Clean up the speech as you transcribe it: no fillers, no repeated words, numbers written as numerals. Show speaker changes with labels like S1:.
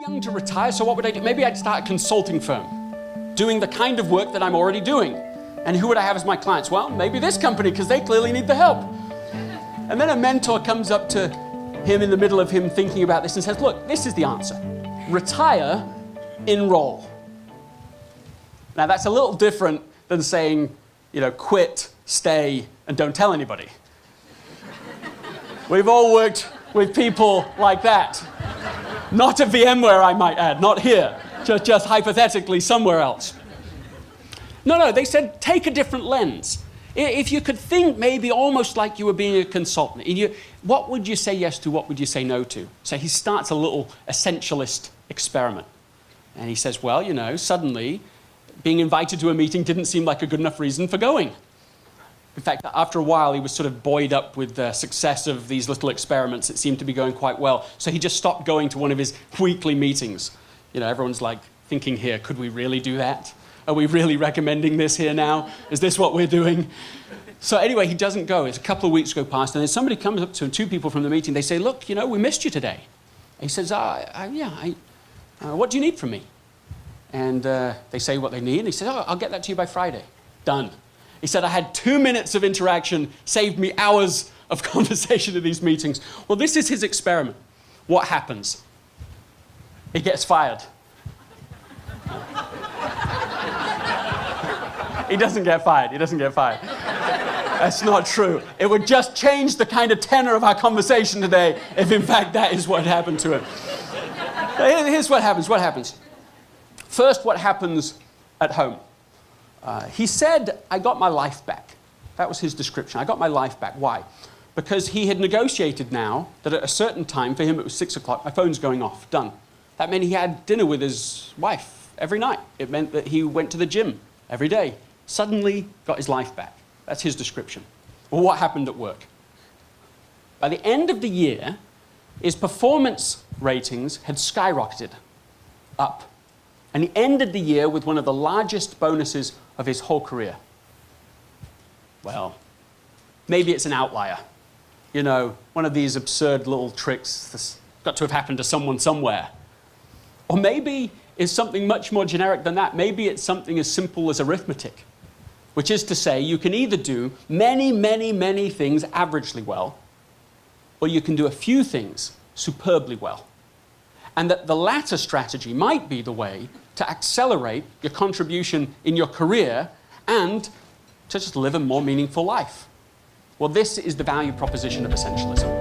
S1: young to retire, so what would I do? Maybe I'd start a consulting firm, doing the kind of work that I'm already doing. And who would I have as my clients? Well, maybe this company, because they clearly need the help. And then a mentor comes up to him in the middle of him thinking about this and says, look, this is the answer. Retire, enroll. Now that's a little different than saying, quit, stay, and don't tell anybody. We've all worked with people like that. Not at VMware, I might add, not here, just hypothetically somewhere else. No, they said take a different lens. If you could think maybe almost like you were being a consultant, what would you say yes to, what would you say no to? So he starts a little essentialist experiment. And he says, well, suddenly being invited to a meeting didn't seem like a good enough reason for going. In fact, after a while, he was sort of buoyed up with the success of these little experiments. It seemed to be going quite well. So he just stopped going to one of his weekly meetings. Everyone's like thinking here, could we really do that? Are we really recommending this here now? Is this what we're doing? So anyway, he doesn't go. It's a couple of weeks go past, and then somebody comes up to him, two people from the meeting. They say, look, we missed you today. And he says, what do you need from me? And they say what they need. And he says, I'll get that to you by Friday. Done. He said, I had 2 minutes of interaction, saved me hours of conversation in these meetings. Well, this is his experiment. What happens? He gets fired. He doesn't get fired. He doesn't get fired. That's not true. It would just change the kind of tenor of our conversation today if, in fact, that is what happened to him. Here's what happens. What happens? First, what happens at home? He said, I got my life back. That was his description. I got my life back. Why? Because he had negotiated now that at a certain time, for him it was 6 o'clock, my phone's going off. Done. That meant he had dinner with his wife every night. It meant that he went to the gym every day. Suddenly got his life back. That's his description. Well, what happened at work? By the end of the year, his performance ratings had skyrocketed up. And he ended the year with one of the largest bonuses of his whole career. Well, maybe it's an outlier. One of these absurd little tricks that's got to have happened to someone somewhere. Or maybe it's something much more generic than that. Maybe it's something as simple as arithmetic, which is to say you can either do many, many, many things averagely well, or you can do a few things superbly well. And that the latter strategy might be the way to accelerate your contribution in your career and to just live a more meaningful life. Well, this is the value proposition of essentialism.